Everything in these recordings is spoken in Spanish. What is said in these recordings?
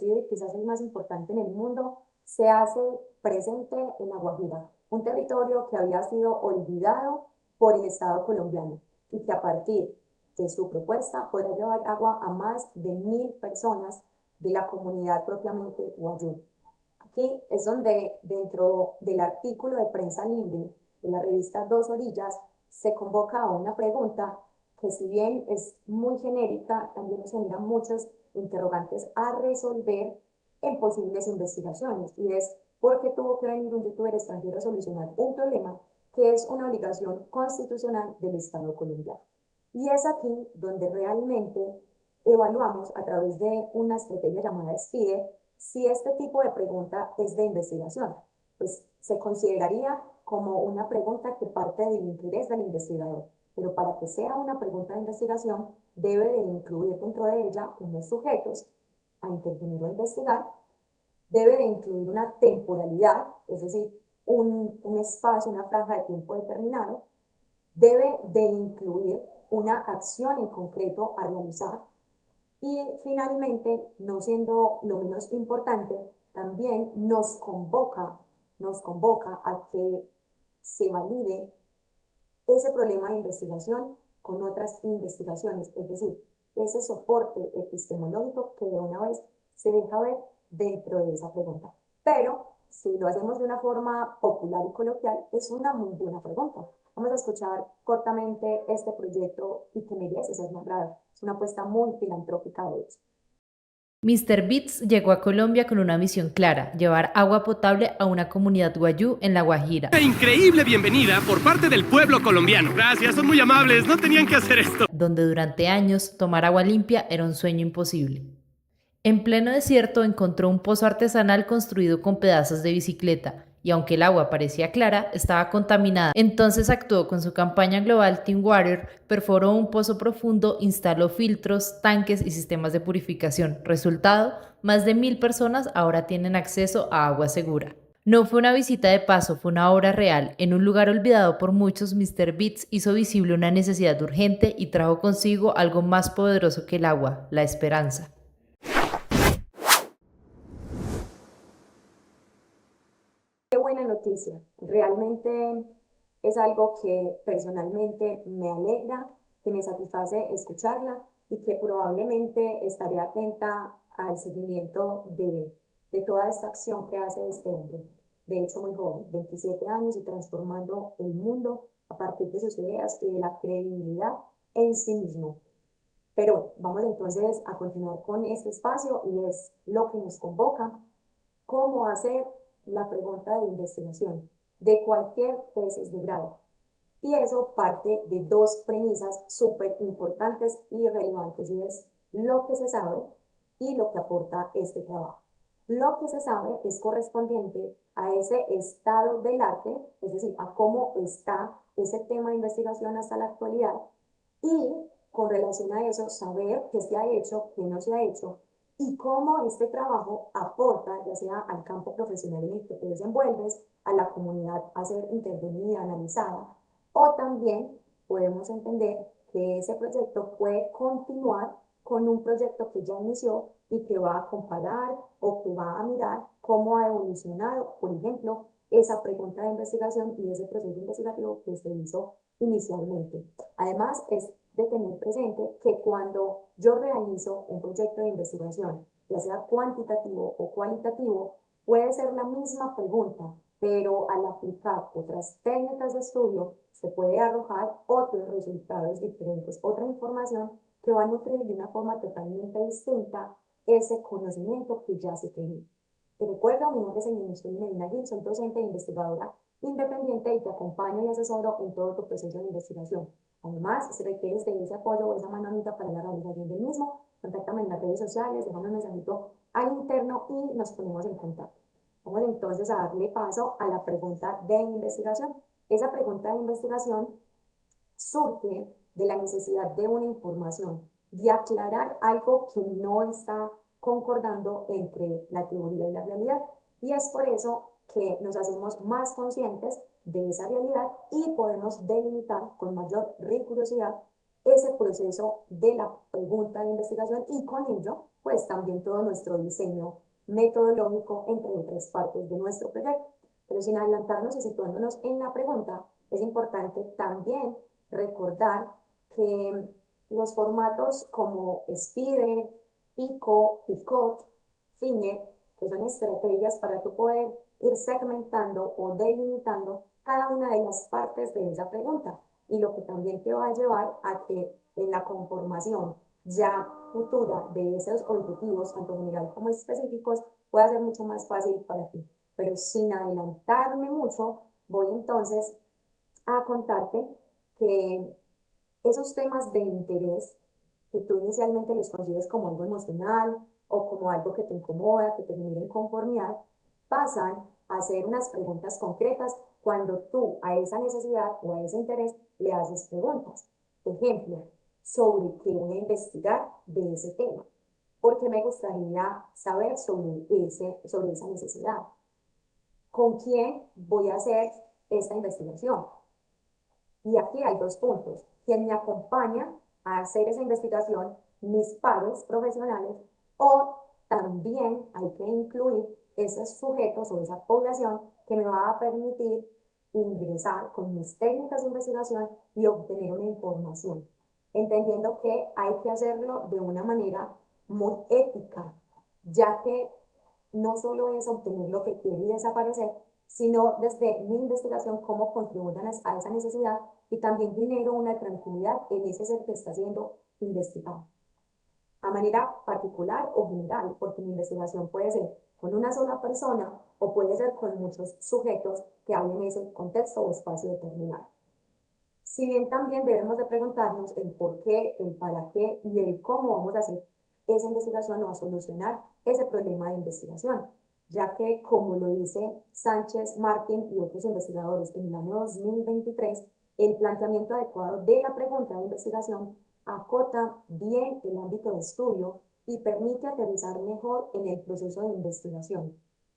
conocido y quizás el más importante en el mundo, se hace presente en La Guajira, un territorio que había sido olvidado por el Estado colombiano y que a partir de su propuesta podrá llevar agua a más de 1.000 personas de la comunidad propiamente guayú. Aquí es donde dentro del artículo de prensa libre de la revista Dos Orillas se convoca a una pregunta que si bien es muy genérica, también nos genera muchos interrogantes a resolver en posibles investigaciones. Y es ¿por qué tuvo que venir un youtuber extranjero a solucionar un problema que es una obligación constitucional del Estado colombiano? Y es aquí donde realmente evaluamos a través de una estrategia llamada SPIDE si este tipo de pregunta es de investigación. Pues se consideraría como una pregunta que parte del interés del investigador, pero para que sea una pregunta de investigación debe de incluir dentro de ella unos sujetos a intervenir o a investigar, debe de incluir una temporalidad, es decir, un espacio, una franja de tiempo determinado, debe de incluir una acción en concreto a realizar y finalmente, no siendo lo menos importante, también nos convoca a que se valide ese problema de investigación con otras investigaciones, es decir, ese soporte epistemológico que de una vez se deja ver dentro de esa pregunta. Pero si lo hacemos de una forma popular y coloquial, es una muy buena pregunta. Vamos a escuchar cortamente este proyecto y que merece ser nombrado. Es una apuesta muy filantrópica de hecho. Mr. Beats llegó a Colombia con una misión clara: llevar agua potable a una comunidad guayú en La Guajira. Increíble bienvenida por parte del pueblo colombiano. Gracias, son muy amables, no tenían que hacer esto. Donde durante años tomar agua limpia era un sueño imposible. En pleno desierto encontró un pozo artesanal construido con pedazos de bicicleta, y aunque el agua parecía clara, estaba contaminada. Entonces actuó con su campaña global Team Water, perforó un pozo profundo, instaló filtros, tanques y sistemas de purificación. Resultado, más de 1.000 personas ahora tienen acceso a agua segura. No fue una visita de paso, fue una obra real. En un lugar olvidado por muchos, Mr. Beats hizo visible una necesidad urgente y trajo consigo algo más poderoso que el agua: la esperanza. Qué buena noticia. Realmente es algo que personalmente me alegra, que me satisface escucharla y que probablemente estaré atenta al seguimiento de toda esta acción que hace este hombre. De hecho, muy joven, 27 años y transformando el mundo a partir de sus ideas y de la credibilidad en sí mismo. Pero vamos entonces a continuar con este espacio y es lo que nos convoca: cómo hacer la pregunta de investigación de cualquier tesis de grado. Y eso parte de dos premisas súper importantes y relevantes, y es lo que se sabe y lo que aporta este trabajo. Lo que se sabe es correspondiente a ese estado del arte, es decir, a cómo está ese tema de investigación hasta la actualidad, y con relación a eso, saber qué se ha hecho, qué no se ha hecho, y cómo este trabajo aporta, ya sea al campo profesional en el que te desenvuelves, a la comunidad a ser intervenida, analizada, o también podemos entender que ese proyecto puede continuar con un proyecto que ya inició y que va a comparar o que va a mirar cómo ha evolucionado, por ejemplo, esa pregunta de investigación y ese proceso investigativo que se hizo inicialmente. Además, es de tener presente que cuando yo realizo un proyecto de investigación, ya sea cuantitativo o cualitativo, puede ser la misma pregunta, pero al aplicar otras técnicas de estudio se puede arrojar otros resultados diferentes, otra información que va a nutrir de una forma totalmente distinta ese conocimiento que ya se tenía. Te recuerdo, mi nombre es Emily Medina Gil, soy docente e investigadora independiente y te acompaño y asesoro en todo tu proceso de investigación. Además, si requieres de ese apoyo o esa mano amiga para la realización del mismo, contáctame en las redes sociales, déjame un mensajito al interno y nos ponemos en contacto. Vamos entonces a darle paso a la pregunta de investigación. Esa pregunta de investigación surge de la necesidad de una información, de aclarar algo que no está concordando entre la teoría y la realidad. Y es por eso que nos hacemos más conscientes de esa realidad y podemos delimitar con mayor rigurosidad ese proceso de la pregunta de investigación y con ello, pues también todo nuestro diseño metodológico entre otras partes de nuestro proyecto. Pero sin adelantarnos y situándonos en la pregunta, es importante también recordar que los formatos como Spire, Pico, Picot, Fine, que son estrategias para tú poder ir segmentando o delimitando cada una de las partes de esa pregunta y lo que también te va a llevar a que en la conformación ya futura de esos objetivos, tanto general como específicos, pueda ser mucho más fácil para ti. Pero sin adelantarme mucho, voy entonces a contarte que esos temas de interés que tú inicialmente los concibes como algo emocional o como algo que te incomoda, que te genera inconformidad, pasan a ser unas preguntas concretas cuando tú a esa necesidad o a ese interés le haces preguntas. Ejemplo, ¿sobre qué voy a investigar de ese tema? Porque me gustaría saber sobre esa necesidad. ¿Con quién voy a hacer esta investigación? Y aquí hay dos puntos. Quien me acompaña a hacer esa investigación, mis pares profesionales, o también hay que incluir esos sujetos o esa población que me va a permitir ingresar con mis técnicas de investigación y obtener una información, entendiendo que hay que hacerlo de una manera muy ética, ya que no solo es obtener lo que quiere y desaparecer, sino desde mi investigación cómo contribuyen a esa necesidad y también genero una tranquilidad en ese ser que está siendo investigado. A manera particular o general, porque mi investigación puede ser con una sola persona o puede ser con muchos sujetos que hablen ese contexto o espacio determinado. Si bien también debemos de preguntarnos el por qué, el para qué y el cómo vamos a hacer esa investigación o a solucionar ese problema de investigación, ya que como lo dice Sánchez, Martín y otros investigadores en el año 2023, el planteamiento adecuado de la pregunta de investigación acota bien el ámbito de estudio y permite aterrizar mejor en el proceso de investigación,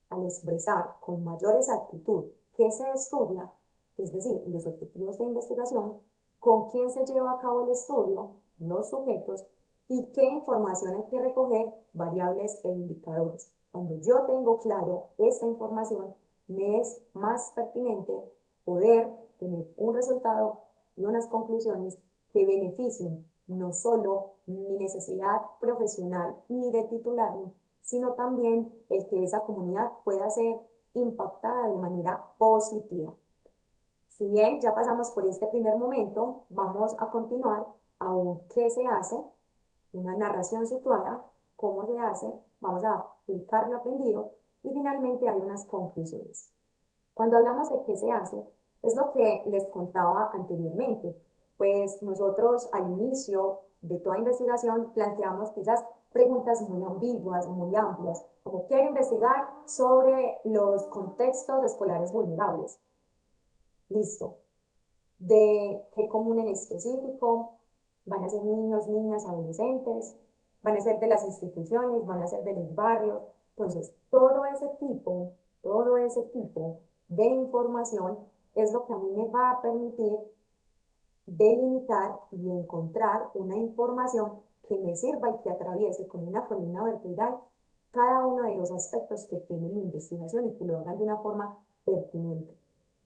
al expresar con mayor exactitud qué se estudia, es decir, los objetivos de investigación, con quién se lleva a cabo el estudio, los sujetos y qué información hay que recoger, variables e indicadores. Cuando yo tengo claro esta información, me es más pertinente poder tener un resultado y unas conclusiones que beneficien no solo mi necesidad profesional ni de titularme, sino también el que esa comunidad pueda ser impactada de manera positiva. Si bien ya pasamos por este primer momento, vamos a continuar a un qué se hace, una narración situada, cómo se hace, vamos a aplicar lo aprendido y finalmente hay unas conclusiones. Cuando hablamos de qué se hace, es lo que les contaba anteriormente, pues nosotros al inicio de toda investigación planteamos quizás preguntas muy ambiguas, muy amplias, como quiero investigar sobre los contextos escolares vulnerables. Listo. ¿De qué común en específico? ¿Van a ser niños, niñas, adolescentes? ¿Van a ser de las instituciones? ¿Van a ser de los barrios? Entonces, todo ese tipo de información es lo que a mí me va a permitir delimitar y encontrar una información que me sirva y que atraviese con una columna vertebral cada uno de los aspectos que tiene mi investigación y que lo hagan de una forma pertinente.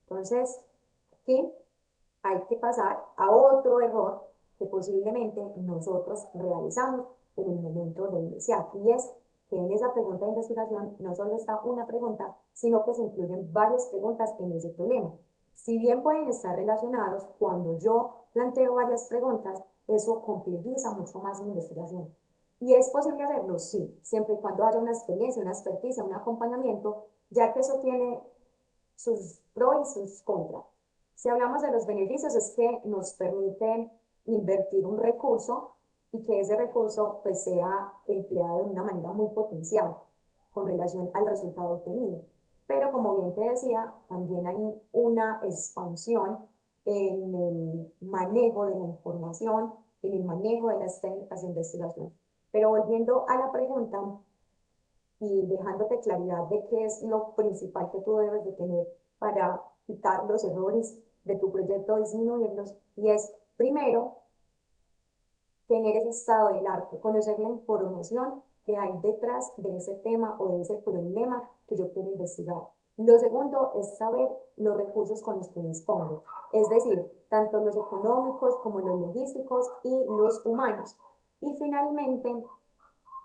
Entonces, aquí hay que pasar a otro error que posiblemente nosotros realizamos en el momento de iniciar, y es que en esa pregunta de investigación no solo está una pregunta, sino que se incluyen varias preguntas en ese problema. Si bien pueden estar relacionados, cuando yo planteo varias preguntas, eso complejiza mucho más mi investigación. ¿Y es posible hacerlo? Sí, siempre y cuando haya una experiencia, una experticia, un acompañamiento, ya que eso tiene sus pros y sus contras. Si hablamos de los beneficios, es que nos permiten invertir un recurso y que ese recurso pues, sea empleado de una manera muy potencial con relación al resultado obtenido. Pero como bien te decía, también hay una expansión en el manejo de la información, en el manejo de las técnicas de investigación. Pero volviendo a la pregunta, y dejándote claridad de qué es lo principal que tú debes de tener para quitar los errores de tu proyecto, disminuirlos, y es, primero, tener ese estado del arte, conocer la información que hay detrás de ese tema o de ese problema que yo quiero investigar. Lo segundo es saber los recursos con los que dispongo, es decir, tanto los económicos como los logísticos y los humanos. Y finalmente,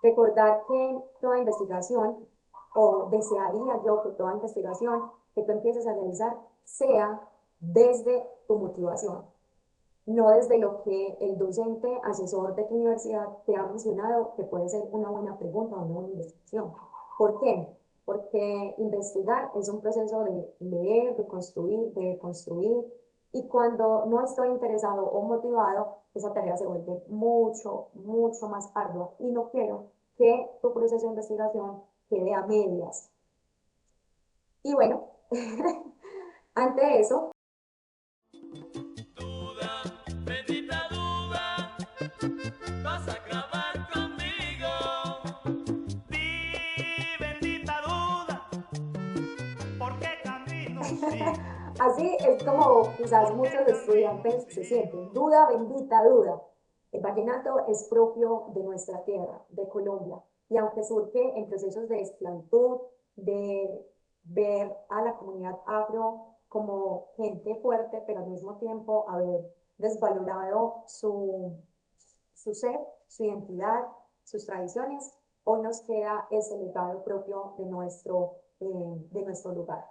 recordar que toda investigación, o desearía yo que toda investigación que tú empieces a realizar sea desde tu motivación, no desde lo que el docente, asesor de tu universidad te ha mencionado, que puede ser una buena pregunta o una buena investigación. ¿Por qué? Porque investigar es un proceso de leer, de construir, y cuando no estoy interesado o motivado, esa tarea se vuelve mucho, mucho más ardua, y no quiero que tu proceso de investigación quede a medias. Y bueno, ante eso, Duda, bendita duda, vas a acabar conmigo. Di, bendita duda, ¿por qué camino sigo? así es como quizás muchos estudiantes se sienten. Duda, bendita duda. El vallenato es propio de nuestra tierra, de Colombia, y aunque surge en procesos de esclavitud, de ver a la comunidad afro como gente fuerte, pero al mismo tiempo haber desvalorado su ser, su identidad, sus tradiciones, hoy nos queda ese legado propio de nuestro lugar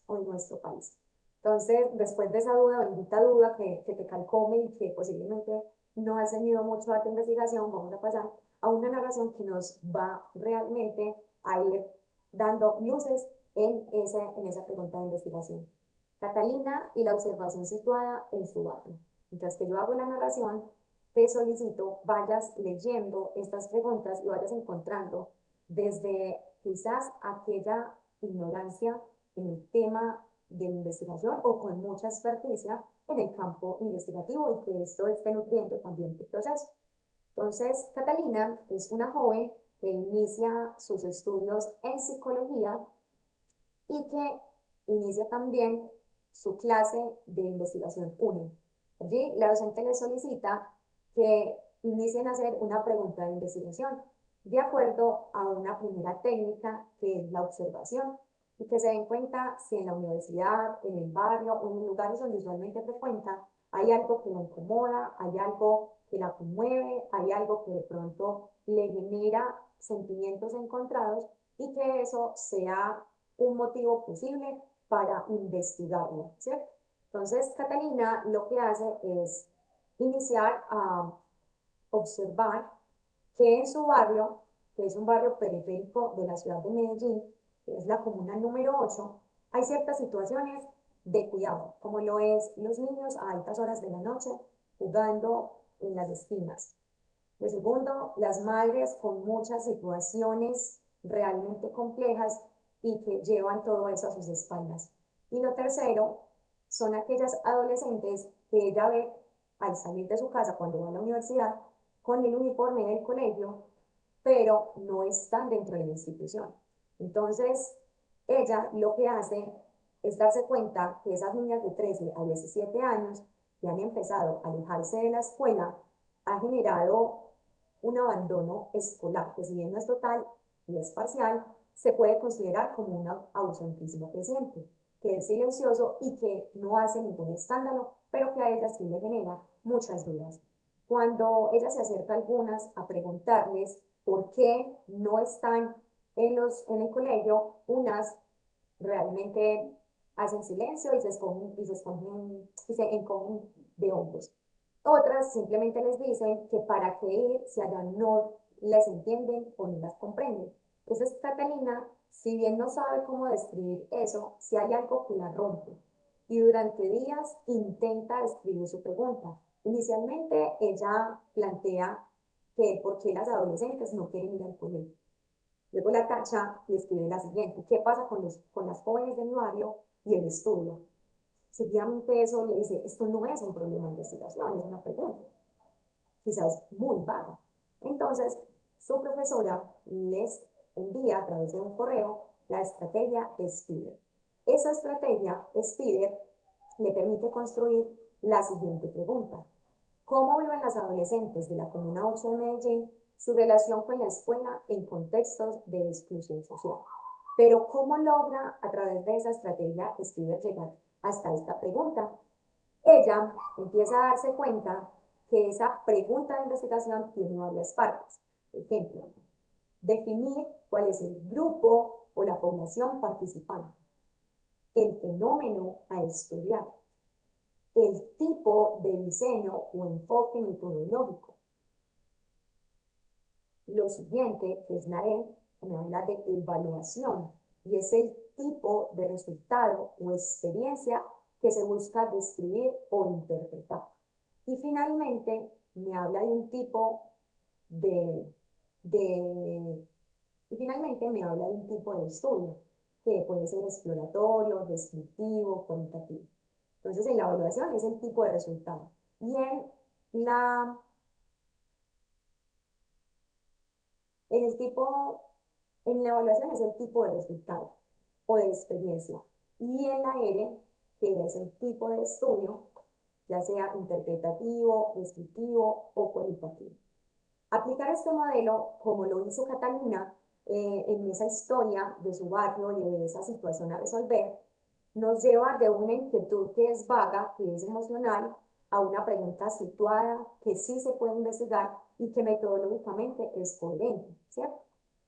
o de nuestro país. Entonces, después de esa duda, bendita duda que te calcome y que posiblemente no has tenido mucho arte de investigación, vamos a pasar a una narración que nos va realmente a ir dando luces en esa pregunta de investigación. Catalina y la observación situada en su barrio. Mientras que yo hago la narración, te solicito vayas leyendo estas preguntas y vayas encontrando desde quizás aquella ignorancia en el tema de investigación o con mucha experticia en el campo investigativo y que esto esté nutriendo también tu proceso. Entonces, Catalina es una joven que inicia sus estudios en psicología y que inicia también su clase de investigación 1. Allí la docente le solicita que inicien a hacer una pregunta de investigación de acuerdo a una primera técnica que es la observación y que se den cuenta si en la universidad, en el barrio o en los lugares donde usualmente frecuenta hay algo que la incomoda, hay algo que la conmueve, hay algo que de pronto le genera sentimientos encontrados y que eso sea un motivo posible para investigarlo, ¿cierto? Entonces, Catalina lo que hace es iniciar a observar que en su barrio, que es un barrio periférico de la ciudad de Medellín, que es la comuna número 8, hay ciertas situaciones de cuidado, como lo es los niños a altas horas de la noche jugando en las esquinas. Lo segundo, las madres con muchas situaciones realmente complejas y que llevan todo eso a sus espaldas. Y lo tercero, son aquellas adolescentes que ella ve al salir de su casa cuando va a la universidad con el uniforme del colegio, pero no están dentro de la institución. Entonces, ella lo que hace es darse cuenta que esas niñas de 13 a 17 años que han empezado a alejarse de la escuela ha generado un abandono escolar, que si bien no es total y es parcial, se puede considerar como un ausentismo creciente, que es silencioso y que no hace ningún escándalo, pero que a ellas sí le genera muchas dudas. Cuando ella se acerca a algunas a preguntarles por qué no están en el colegio, unas realmente hacen silencio y se encogen de hombros. Otras simplemente les dicen que para qué ir si allá no les entienden o no las comprenden. Entonces Catalina, si bien no sabe cómo describir eso, si hay algo que la rompe. Y durante días intenta describir su pregunta. Inicialmente ella plantea que por qué las adolescentes no quieren ir al colegio. Luego la tacha le escribe la siguiente: ¿qué pasa con las jóvenes de mi barrio y el estudio? Seguidamente eso le dice, esto no es un problema de investigación, es una pregunta, quizás muy vaga. Entonces, su profesora les envía a través de un correo la estrategia SPIDER. Esa estrategia SPIDER le permite construir la siguiente pregunta: ¿Cómo viven las adolescentes de la Comuna 8 de Medellín su relación con la escuela en contextos de exclusión social? Pero ¿cómo logra a través de esa estrategia escribir llegar hasta esta pregunta? Ella empieza a darse cuenta que esa pregunta de investigación tiene varias partes. Por ejemplo, definir cuál es el grupo o la población participante, el fenómeno a estudiar, el tipo de diseño o enfoque metodológico. Lo siguiente, que es la E, me habla de evaluación, y es el tipo de resultado o experiencia que se busca describir o interpretar. Y finalmente, me habla de un tipo de y finalmente me habla de un tipo de estudio, que puede ser exploratorio, descriptivo, cualitativo. Entonces, en la evaluación es el tipo de resultado. Y la, en el tipo, en la evaluación es el tipo de resultado o de experiencia. Y en la R, que es el tipo de estudio, ya sea interpretativo, descriptivo o cualitativo. Aplicar este modelo, como lo hizo Catalina, en esa historia de su barrio y de esa situación a resolver, nos lleva de una inquietud que es vaga, que es emocional, a una pregunta situada que sí se puede investigar y que metodológicamente es coherente, ¿cierto?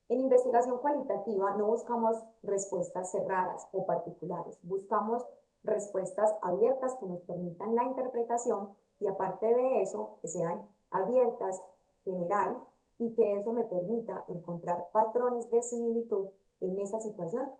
En investigación cualitativa no buscamos respuestas cerradas o particulares, buscamos respuestas abiertas que nos permitan la interpretación y aparte de eso, que sean abiertas, general, y que eso me permita encontrar patrones de similitud en esa situación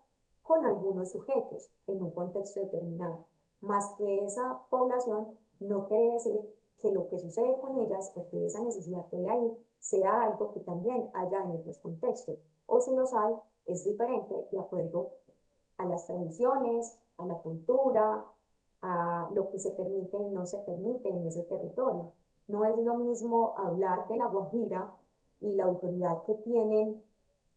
con algunos sujetos en un contexto determinado, más que esa población no quiere decir que lo que sucede con ellas o que esa necesidad que hay ahí sea algo que también haya en otros contextos, o si los hay, es diferente de acuerdo a las tradiciones, a la cultura, a lo que se permite y no se permite en ese territorio. No es lo mismo hablar de la Guajira y la autoridad que tienen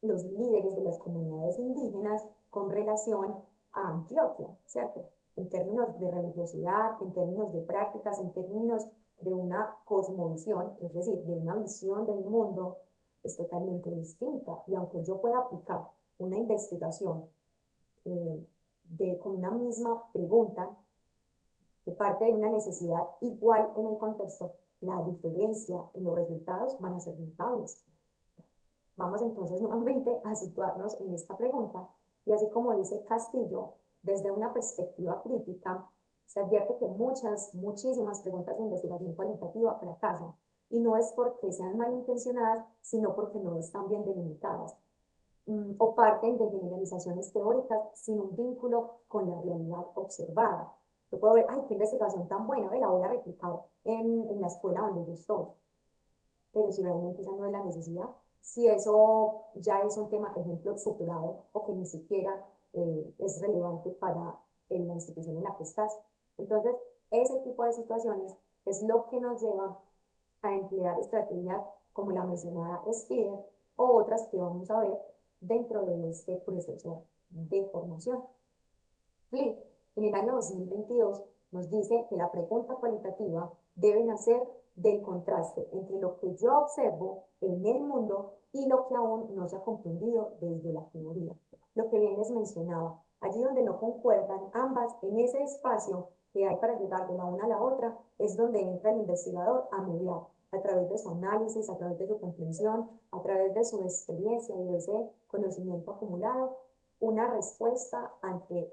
los líderes de las comunidades indígenas con relación a Antioquia, ¿cierto? En términos de religiosidad, en términos de prácticas, en términos de una cosmovisión, es decir, de una visión del mundo, es totalmente distinta. Y aunque yo pueda aplicar una investigación con una misma pregunta, que parte de una necesidad igual en el contexto, la diferencia en los resultados van a ser notables. Vamos entonces nuevamente a situarnos en esta pregunta y así como dice Castillo, desde una perspectiva crítica, se advierte que muchísimas preguntas de investigación cualitativa fracasan y no es porque sean malintencionadas, sino porque no están bien delimitadas o parten de generalizaciones teóricas sin un vínculo con la realidad observada. Yo puedo ver, ay, qué investigación tan buena, la voy a replicar en la escuela donde yo estoy, pero si realmente esa no es la necesidad, si eso ya es un tema, por ejemplo, superado o que ni siquiera es relevante para la institución en la que estás. Entonces, ese tipo de situaciones es lo que nos lleva a emplear estrategias como la mencionada SPIDER o otras que vamos a ver dentro de este proceso de formación. Flip, en el año 2022, nos dice que la pregunta cualitativa debe nacer del contraste entre lo que yo observo en el mundo y lo que aún no se ha comprendido desde la teoría. Lo que bien les mencionaba, allí donde no concuerdan ambas, en ese espacio que hay para llegar de la una a la otra, es donde entra el investigador a mediar, a través de su análisis, a través de su comprensión, a través de su experiencia y de ese conocimiento acumulado, una respuesta ante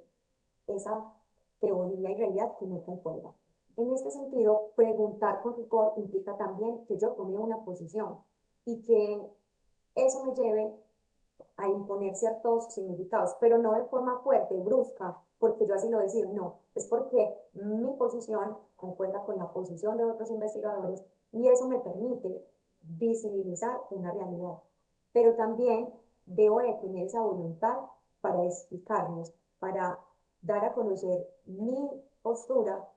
esa teoría y realidad que no concuerda. En este sentido, preguntar con rigor implica también que yo tome una posición y que eso me lleve a imponer ciertos significados, pero no de forma fuerte, brusca, porque yo así lo decir, no, es porque mi posición concuerda con la posición de otros investigadores y eso me permite visibilizar una realidad. Pero también debo de tener esa voluntad para explicarnos, para dar a conocer mi postura,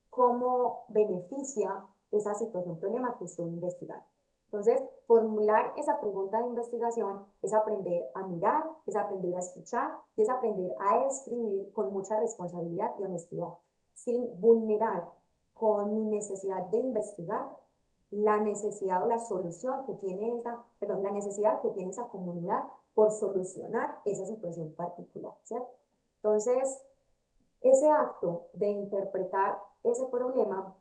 cómo beneficia esa situación, problema que estoy investigando. Entonces, formular esa pregunta de investigación es aprender a mirar, es aprender a escuchar y es aprender a escribir con mucha responsabilidad y honestidad, sin vulnerar con mi necesidad de investigar la necesidad o la solución que tiene la necesidad que tiene esa comunidad por solucionar esa situación particular, ¿cierto? Entonces, ese acto de interpretar ese problema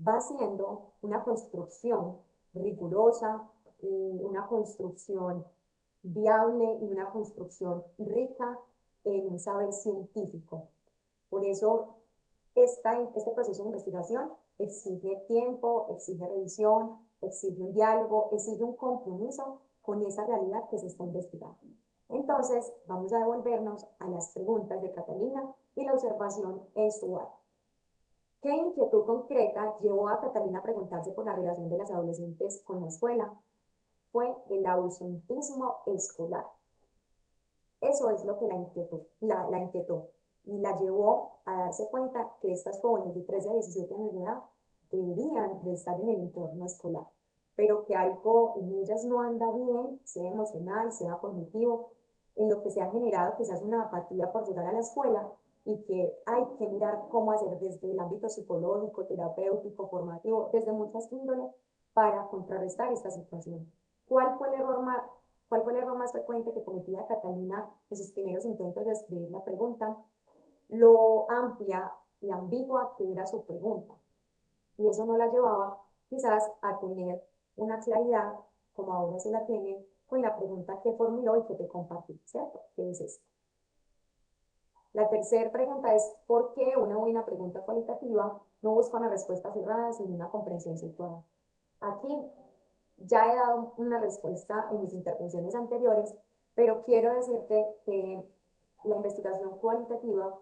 va siendo una construcción rigurosa, una construcción viable y una construcción rica en un saber científico. Por eso, este proceso de investigación exige tiempo, exige revisión, exige un diálogo, exige un compromiso con esa realidad que se está investigando. Entonces, vamos a devolvernos a las preguntas de Catalina y la observación en su área. ¿Qué inquietud concreta llevó a Catalina a preguntarse por la relación de las adolescentes con la escuela? Fue el ausentismo escolar. Eso es lo que la inquietó y la llevó a darse cuenta que estas jóvenes de 13 a 17 años de edad deberían de estar en el entorno escolar, pero que algo en ellas no anda bien, sea emocional, sea cognitivo, en lo que se ha generado quizás una apatía por llegar a la escuela y que hay que mirar cómo hacer desde el ámbito psicológico, terapéutico, formativo, desde muchas índoles para contrarrestar esta situación. ¿Cuál fue el error más frecuente que cometía Catalina en sus primeros intentos de escribir la pregunta? Lo amplia y ambigua que era su pregunta. Y eso no la llevaba quizás a tener una claridad, como ahora se la tiene, con la pregunta que formuló y que te compartí, ¿cierto? ¿Qué es esto? La tercera pregunta es, ¿por qué una buena pregunta cualitativa no busca una respuesta cerrada, sino una comprensión situada? Aquí ya he dado una respuesta en mis intervenciones anteriores, pero quiero decirte que la investigación cualitativa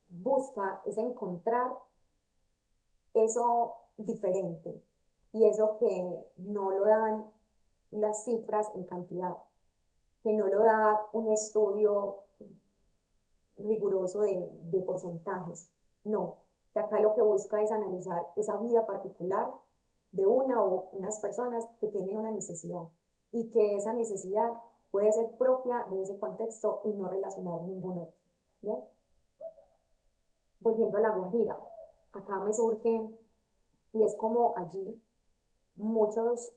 busca es encontrar eso diferente y eso que no lo dan las cifras en cantidad, que no lo da un estudio riguroso de porcentajes. No, que acá lo que busca es analizar esa vida particular de una o unas personas que tienen una necesidad y que esa necesidad puede ser propia de ese contexto y no relacionar ningún otro. ¿Bien? Volviendo a La Guajira, acá me surge, y es como allí muchos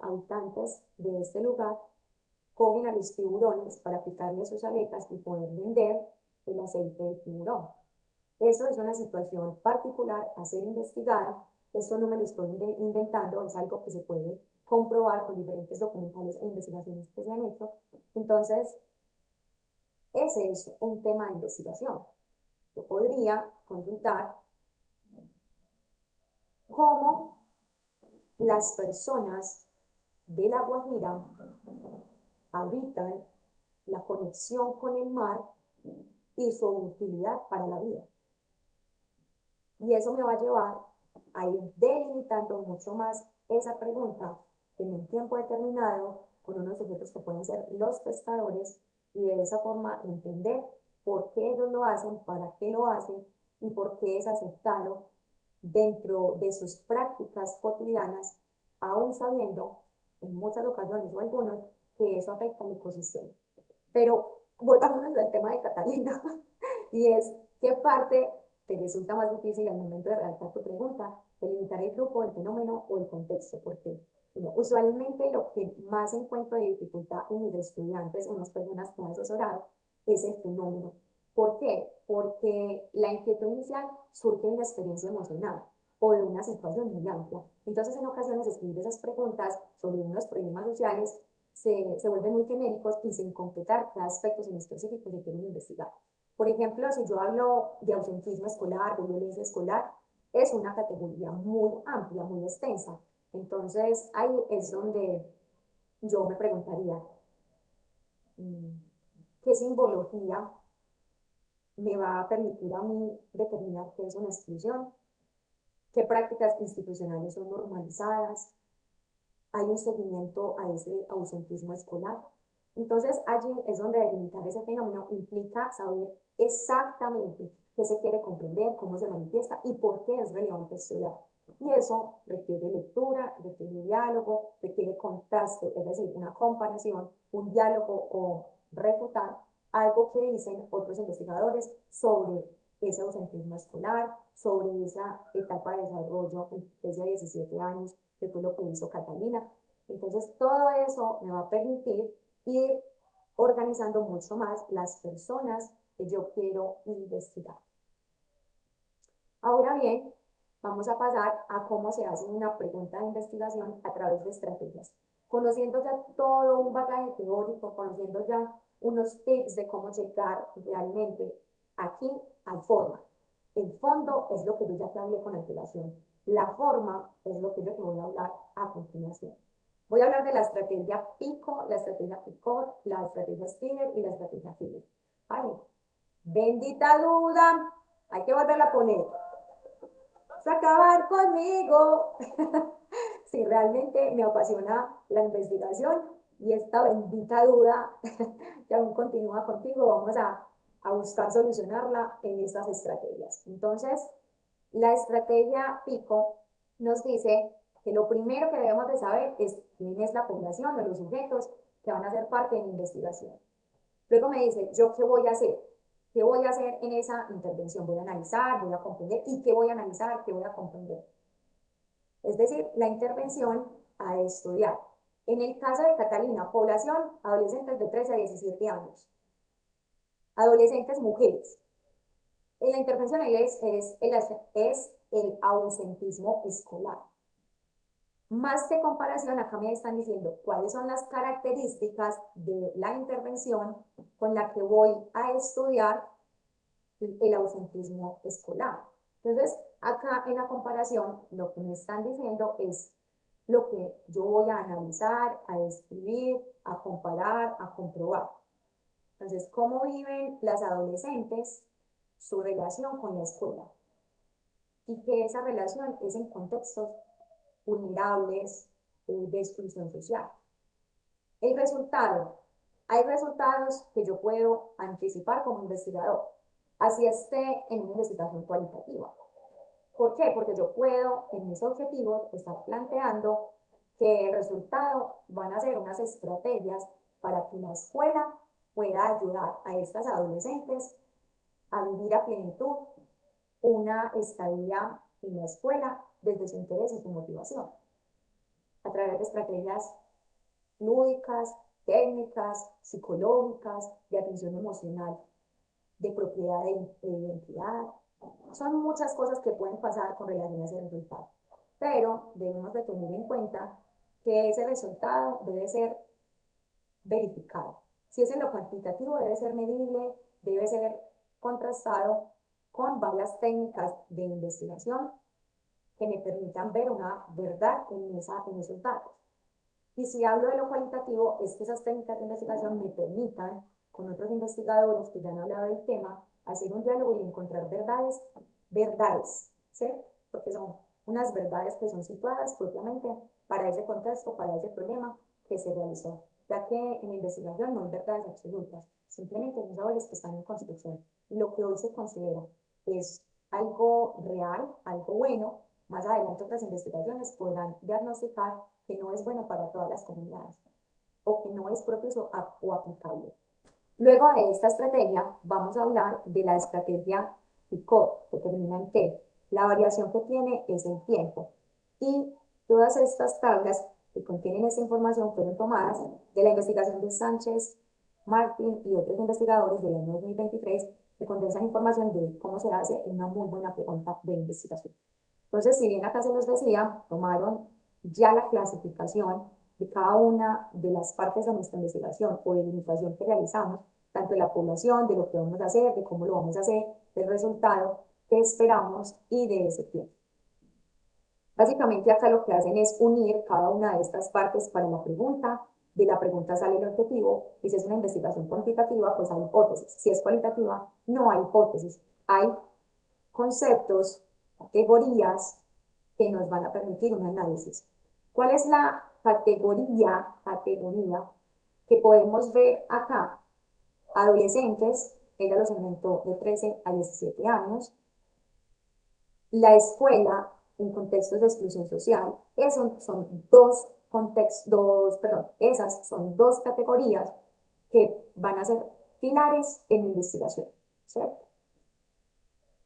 habitantes de este lugar cogen a los tiburones para picarle sus aletas y poder vender el aceite del tiburón. Eso es una situación particular a ser investigada. Esto no me lo estoy inventando, es algo que se puede comprobar con diferentes documentales e investigaciones que se han hecho. Entonces, ese es un tema de investigación. Yo podría consultar cómo las personas de La Guajira habitan la conexión con el mar y su utilidad para la vida. Y eso me va a llevar a ir delimitando mucho más esa pregunta en un tiempo determinado con unos sujetos que pueden ser los pescadores y de esa forma entender por qué ellos lo hacen, para qué lo hacen y por qué es aceptado dentro de sus prácticas cotidianas, aún sabiendo en muchas ocasiones o algunos que eso afecta al ecosistema. Pero volvamos al tema de Catalina y es qué parte te resulta más difícil al momento de redactar tu pregunta, delimitar el grupo, el fenómeno o el contexto, porque usualmente lo que más encuentro de dificultad en mis estudiantes, en las personas que han asesorado, es el fenómeno. ¿Por qué? Porque la inquietud inicial surge de una experiencia emocional o de una situación muy amplia. Entonces, en ocasiones, escribir esas preguntas sobre unos problemas sociales se vuelven muy genéricos y sin completar qué aspectos en específico se quieren investigar. Por ejemplo, si yo hablo de ausentismo escolar, de violencia escolar, es una categoría muy amplia, muy extensa. Entonces, ahí es donde yo me preguntaría, ¿qué simbología me va a permitir a mí determinar qué es una exclusión? ¿Qué prácticas institucionales son normalizadas? ¿Hay un seguimiento a ese ausentismo escolar? Entonces, allí es donde delimitar ese fenómeno implica saber exactamente qué se quiere comprender, cómo se manifiesta y por qué es relevante estudiar. Y eso requiere lectura, requiere diálogo, requiere contraste, es decir, una comparación, un diálogo o refutar algo que dicen otros investigadores sobre ese ausentismo escolar, sobre esa etapa de desarrollo desde 17 años que fue lo que hizo Catalina. Entonces, todo eso me va a permitir ir organizando mucho más las personas que yo quiero investigar. Ahora bien, vamos a pasar a cómo se hace una pregunta de investigación a través de estrategias. Conociendo ya todo un bagaje teórico, conociendo ya unos tips de cómo llegar realmente aquí al forma. El fondo es lo que yo ya te hablé con antelación. La forma es lo que yo te voy a hablar a continuación. Voy a hablar de la estrategia Pico, la estrategia Picot, la estrategia Skinner y la estrategia Philip. Vale. Bendita duda, hay que volverla a poner. Vas a acabar conmigo. Si realmente me apasiona la investigación y esta bendita duda que aún continúa contigo, vamos a buscar solucionarla en estas estrategias. Entonces, la estrategia PICO nos dice que lo primero que debemos de saber es quién es la población de los sujetos que van a ser parte de la investigación. Luego me dice, ¿yo qué voy a hacer? ¿Qué voy a hacer en esa intervención? Voy a analizar, voy a comprender. ¿Y qué voy a analizar? ¿Qué voy a comprender? Es decir, la intervención a estudiar. En el caso de Catalina, población, adolescentes de 13 a 17 años. Adolescentes mujeres. En la intervención es el ausentismo escolar. Más que comparación, acá me están diciendo cuáles son las características de la intervención con la que voy a estudiar el ausentismo escolar. Entonces, acá en la comparación, lo que me están diciendo es lo que yo voy a analizar, a describir, a comparar, a comprobar. Entonces, ¿cómo viven las adolescentes su relación con la escuela? Y que esa relación es en contextos vulnerables de exclusión social. El resultado. Hay resultados que yo puedo anticipar como investigador, así esté en una investigación cualitativa. ¿Por qué? Porque yo puedo, en mis objetivos, estar planteando que el resultado van a ser unas estrategias para que la escuela pueda ayudar a estas adolescentes a vivir a plenitud una estadía en la escuela desde su interés y su motivación, a través de estrategias lúdicas, técnicas, psicológicas, de atención emocional, de propiedad de identidad. Son muchas cosas que pueden pasar con relación a ese resultado, pero debemos de tener en cuenta que ese resultado debe ser verificado. Si es en lo cuantitativo, debe ser medible, debe ser contrastado con varias técnicas de investigación que me permitan ver una verdad en esos datos. Y si hablo de lo cualitativo, es que esas técnicas de investigación me permitan, con otros investigadores que ya han hablado del tema, hacer un diálogo y encontrar verdades, ¿sí? Porque son unas verdades que son situadas propiamente para ese contexto, para ese problema que se realizó, ya que en la investigación no hay verdades absolutas, simplemente son saberes que están en construcción. Lo que hoy se considera es algo real, algo bueno, más adelante otras investigaciones podrán diagnosticar que no es bueno para todas las comunidades o que no es propicio o aplicable. Luego de esta estrategia vamos a hablar de la estrategia PICOT, que termina en T. La variación que tiene es el tiempo. Y todas estas tablas que contienen esta información fueron tomadas de la investigación de Sánchez, Martín y otros investigadores del año 2023 que condensan información de cómo se hace una muy buena pregunta de investigación. Entonces, si bien acá se los decía, tomaron ya la clasificación de cada una de las partes de nuestra investigación o de la investigación que realizamos, tanto de la población, de lo que vamos a hacer, de cómo lo vamos a hacer, del resultado que esperamos y de ese tiempo. Básicamente acá lo que hacen es unir cada una de estas partes para la pregunta, de la pregunta sale el objetivo, y si es una investigación cuantitativa, pues hay hipótesis. Si es cualitativa, no hay hipótesis, hay conceptos, categorías que nos van a permitir un análisis. ¿Cuál es la categoría que podemos ver acá? Adolescentes, ella los aumentó de 13 a 17 años. La escuela en contextos de exclusión social, esas son dos categorías que van a ser pilares en la investigación, ¿cierto?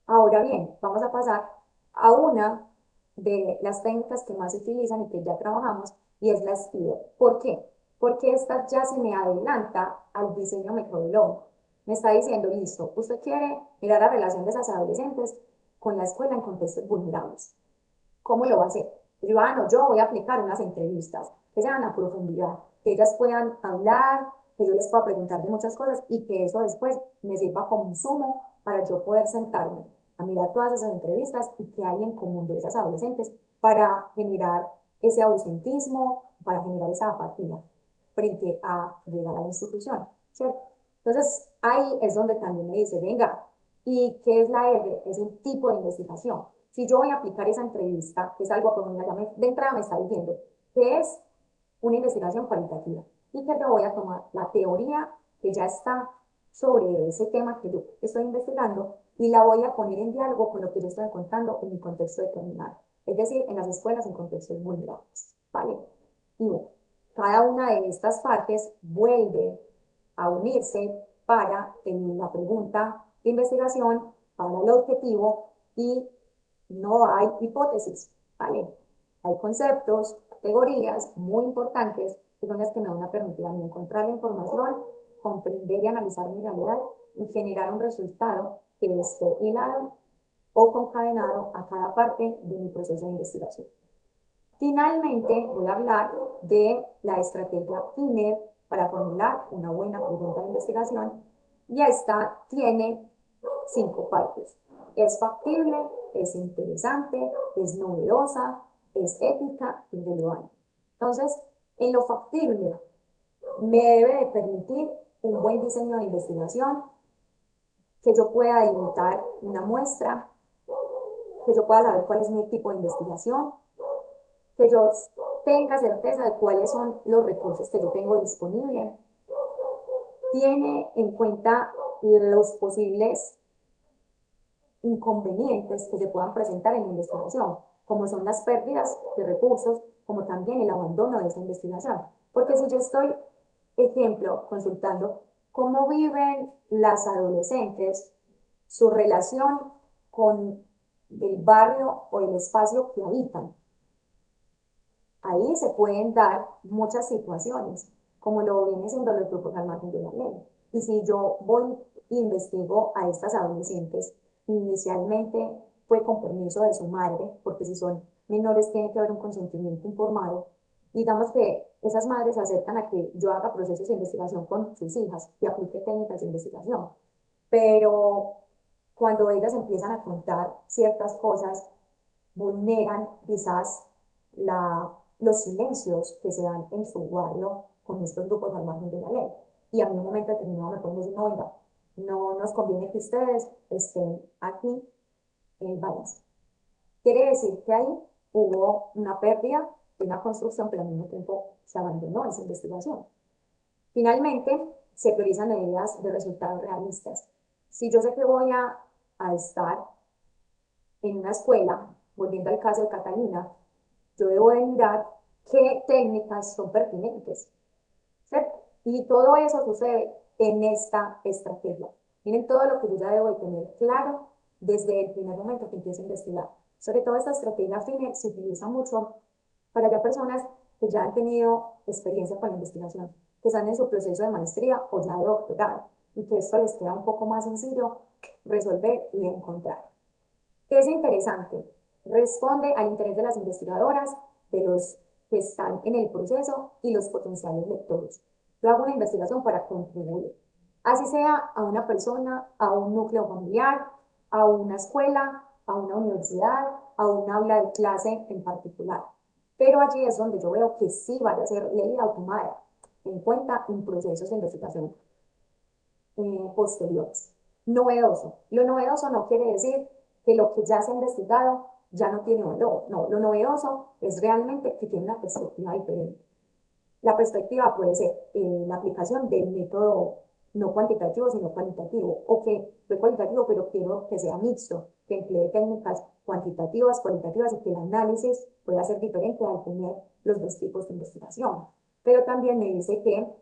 Ahora bien, vamos a pasar a una de las técnicas que más se utilizan y que ya trabajamos, y es la STIO. ¿Por qué? Porque esta ya se me adelanta al diseño metodológico. Me está diciendo, listo, usted quiere mirar la relación de esas adolescentes con la escuela en contextos vulnerables. ¿Cómo lo va a hacer? Yo, no, yo voy a aplicar unas entrevistas que sean a profundidad, que ellas puedan hablar, que yo les pueda preguntar de muchas cosas y que eso después me sirva como insumo para yo poder sentarme a mirar todas esas entrevistas y que hay en común de esas adolescentes para generar ese ausentismo, para generar esa apatía frente a llegar a la institución, ¿cierto? Entonces, ahí es donde también me dice, venga, ¿y qué es la R? Es un tipo de investigación. Si yo voy a aplicar esa entrevista, que es algo como de entrada me está diciendo que es una investigación cualitativa y que yo voy a tomar la teoría que ya está sobre ese tema que yo estoy investigando y la voy a poner en diálogo con lo que yo estoy encontrando en mi contexto determinado, es decir, en las escuelas en contextos vulnerables, ¿vale? Y bueno, cada una de estas partes vuelve a unirse para en la pregunta de investigación, para el objetivo y no hay hipótesis, ¿vale? Hay conceptos, categorías muy importantes que son las que me van a permitir a mí encontrar la información, comprender y analizar mi realidad y generar un resultado que esté hilado o concadenado a cada parte de mi proceso de investigación. Finalmente, voy a hablar de la estrategia FINER para formular una buena pregunta de investigación y esta tiene 5 partes. Es factible, es interesante, es novedosa, es ética y relevante. Entonces, en lo factible, me debe de permitir un buen diseño de investigación, que yo pueda delimitar una muestra, que yo pueda saber cuál es mi tipo de investigación, que yo tenga certeza de cuáles son los recursos que yo tengo disponibles, tiene en cuenta los posibles inconvenientes que se puedan presentar en la investigación, como son las pérdidas de recursos, como también el abandono de esa investigación. Porque si yo estoy, ejemplo, consultando cómo viven las adolescentes, su relación con el barrio o el espacio que habitan, ahí se pueden dar muchas situaciones, como lo viene siendo los grupos al margen de la ley. Y si yo voy e investigo a estas adolescentes, inicialmente fue con permiso de su madre, porque si son menores tiene que haber un consentimiento informado. Digamos que esas madres se acercan a que yo haga procesos de investigación con sus hijas y aplique técnicas de investigación. Pero cuando ellas empiezan a contar ciertas cosas, vulneran quizás los silencios que se dan en su barrio con estos grupos al margen de la ley. Y a mí en un momento determinado me pueden decir, no, venga, no nos conviene que ustedes estén aquí en Valencia. Quiere decir que ahí hubo una pérdida de una construcción, pero al mismo tiempo se abandonó esa investigación. Finalmente, se priorizan medidas de resultados realistas. Si yo sé que voy a estar en una escuela, volviendo al caso de Catalina, yo debo de mirar qué técnicas son pertinentes, ¿cierto? Y todo eso sucede en esta estrategia. Miren todo lo que yo ya debo de tener claro desde el primer momento que empiezo a investigar. Sobre todo esta estrategia FINE se utiliza mucho para ya personas que ya han tenido experiencia con la investigación, que están en su proceso de maestría o ya de doctorado, y que esto les queda un poco más sencillo resolver y encontrar. ¿Qué es interesante? Responde al interés de las investigadoras, de los que están en el proceso y los potenciales lectores. Yo hago una investigación para contribuir, así sea a una persona, a un núcleo familiar, a una escuela, a una universidad, a un aula de clase en particular. Pero allí es donde yo veo que sí vaya a ser leída o tomada en cuenta en procesos de investigación posteriores. Novedoso. Lo novedoso no quiere decir que lo que ya se ha investigado ya no tiene valor. No, lo novedoso es realmente que tiene una perspectiva diferente. La perspectiva puede ser la aplicación del método no cuantitativo, sino cualitativo, o que fue cualitativo, pero quiero que sea mixto, que emplee técnicas cuantitativas, cualitativas, y que el análisis pueda ser diferente al tener los dos tipos de investigación. Pero también me dice que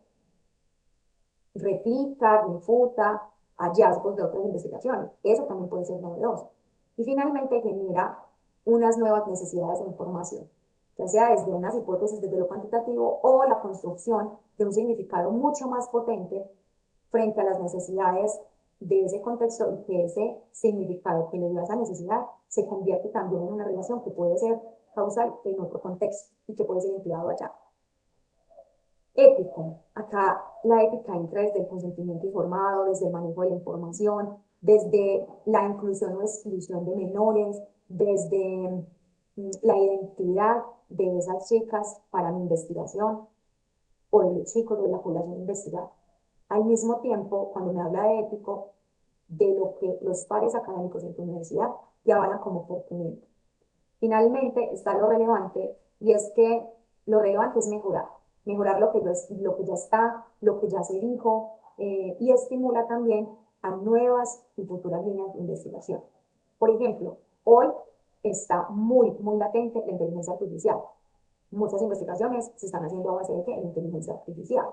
replica, refuta hallazgos de otras investigaciones. Eso también puede ser novedoso. Y finalmente genera unas nuevas necesidades de información, ya sea desde unas hipótesis, desde lo cuantitativo, o la construcción de un significado mucho más potente frente a las necesidades de ese contexto, y que ese significado que le dio a esa necesidad se convierte también en una relación que puede ser causal en otro contexto y que puede ser empleado allá. Ético. Acá la ética entra desde el consentimiento informado, desde el manejo de la información, desde la inclusión o exclusión de menores, desde la identidad de esas chicas para mi investigación o de los chicos de la población investigada. Al mismo tiempo, cuando me habla de ético, de lo que los pares académicos en tu universidad te avalan como oportunidad. Finalmente está lo relevante, y es que lo relevante es mejorar lo que ya está, lo que ya se dijo, y estimula también a nuevas y futuras líneas de investigación. Por ejemplo, hoy está muy latente la inteligencia artificial. Muchas investigaciones se están haciendo a base de ¿qué? La inteligencia artificial.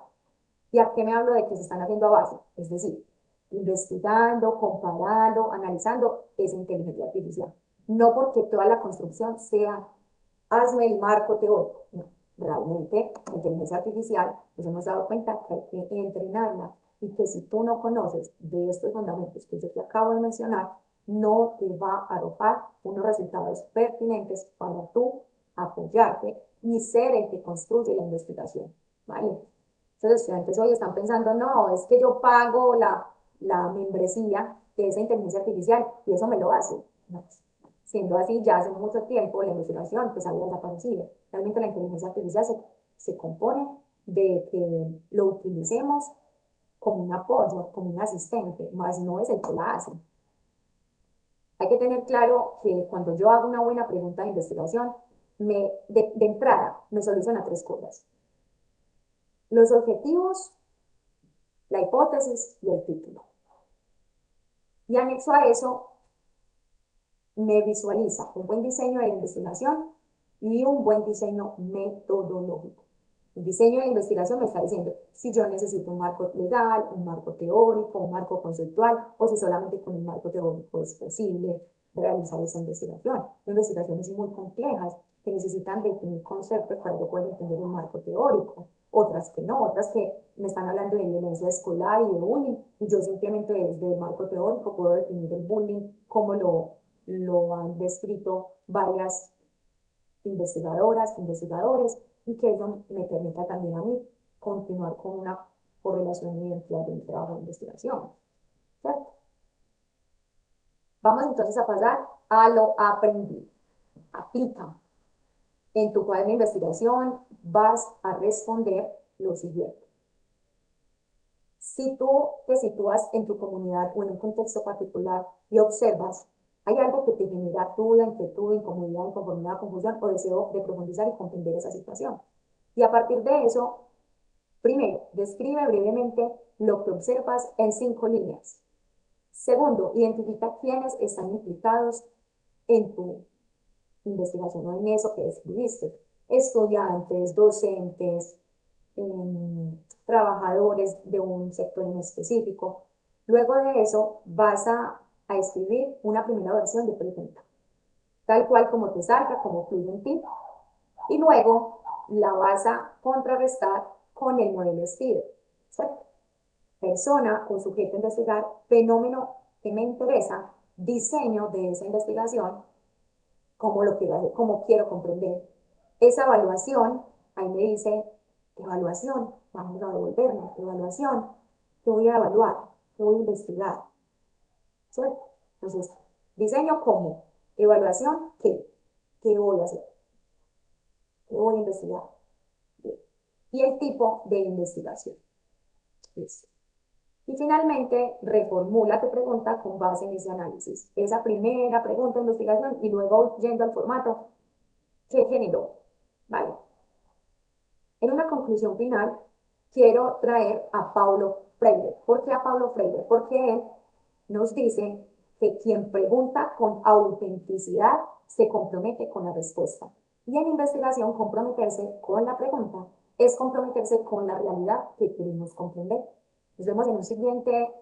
¿Y a qué me hablo de que se están haciendo a base? Es decir, investigando, comparando, analizando esa inteligencia artificial. No porque toda la construcción sea, hazme el marco teórico. No, realmente la inteligencia artificial, nos hemos dado cuenta que hay que entrenarla, y que si tú no conoces de estos fundamentos que yo te acabo de mencionar, no te va a arrojar unos resultados pertinentes para tú apoyarte y ser el que construye la investigación, ¿vale? Entonces, los estudiantes hoy están pensando, no, es que yo pago la membresía de esa inteligencia artificial y eso me lo hace. No. Siendo así, ya hace mucho tiempo la investigación pues había desaparecido. Realmente la inteligencia artificial se compone de que lo utilicemos como un apoyo, como un asistente, más no es el que la hace. Hay que tener claro que cuando yo hago una buena pregunta de investigación, de entrada me soluciona tres cosas: los objetivos, la hipótesis y el título. Y anexo a eso, me visualiza un buen diseño de la investigación y un buen diseño metodológico. El diseño de la investigación me está diciendo si yo necesito un marco legal, un marco teórico, un marco conceptual, o si solamente con un marco teórico es posible realizar esa investigación. Hay investigaciones muy complejas que necesitan definir conceptos para yo poder entender un marco teórico, otras que no, otras que me están hablando de violencia escolar y de bullying, y yo simplemente desde el marco teórico puedo definir el bullying como lo han descrito varias investigadoras, investigadores, y que eso me permita también a mí continuar con una correlación y identidad de mi trabajo de investigación, ¿cierto? Vamos entonces a pasar a lo aprendido. Aplica. En tu cuaderno de investigación vas a responder lo siguiente. Si tú te sitúas en tu comunidad o en un contexto particular y observas, hay algo que te genera duda, inquietud, incomodidad, inconformidad, confusión o deseo de profundizar y comprender esa situación. Y a partir de eso, primero, describe brevemente lo que observas en 5 líneas. Segundo, identifica quiénes están implicados en tu investigación o en eso que describiste: estudiantes, docentes, trabajadores de un sector en específico. Luego de eso vas a escribir una primera versión de pregunta, tal cual como te salga, como fluye en ti, y luego la vas a contrarrestar con el modelo STIR, ¿cierto? Persona o sujeto a investigar, fenómeno que me interesa, diseño de esa investigación, cómo lo quiero hacer, cómo quiero comprender. Esa evaluación, ahí me dice, evaluación, vamos a devolvernos, evaluación, ¿qué voy a evaluar? ¿Qué voy a investigar? ¿Cierto? Entonces, diseño cómo, evaluación, ¿qué? ¿Qué voy a hacer? ¿Qué voy a investigar? Y el tipo de investigación. Listo. Y finalmente, reformula tu pregunta con base en ese análisis. Esa primera pregunta de investigación y luego yendo al formato, ¿qué generó? ¿Vale? En una conclusión final, quiero traer a Paulo Freire. ¿Por qué a Paulo Freire? Porque él nos dice que quien pregunta con autenticidad se compromete con la respuesta. Y en investigación, comprometerse con la pregunta es comprometerse con la realidad que queremos comprender. Nos vemos en un siguiente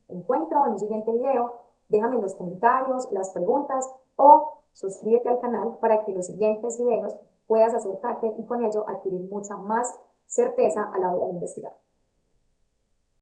encuentro, en un siguiente video. Déjame en los comentarios las preguntas o suscríbete al canal para que los siguientes videos puedas acercarte y con ello adquirir mucha más certeza a la hora de investigar.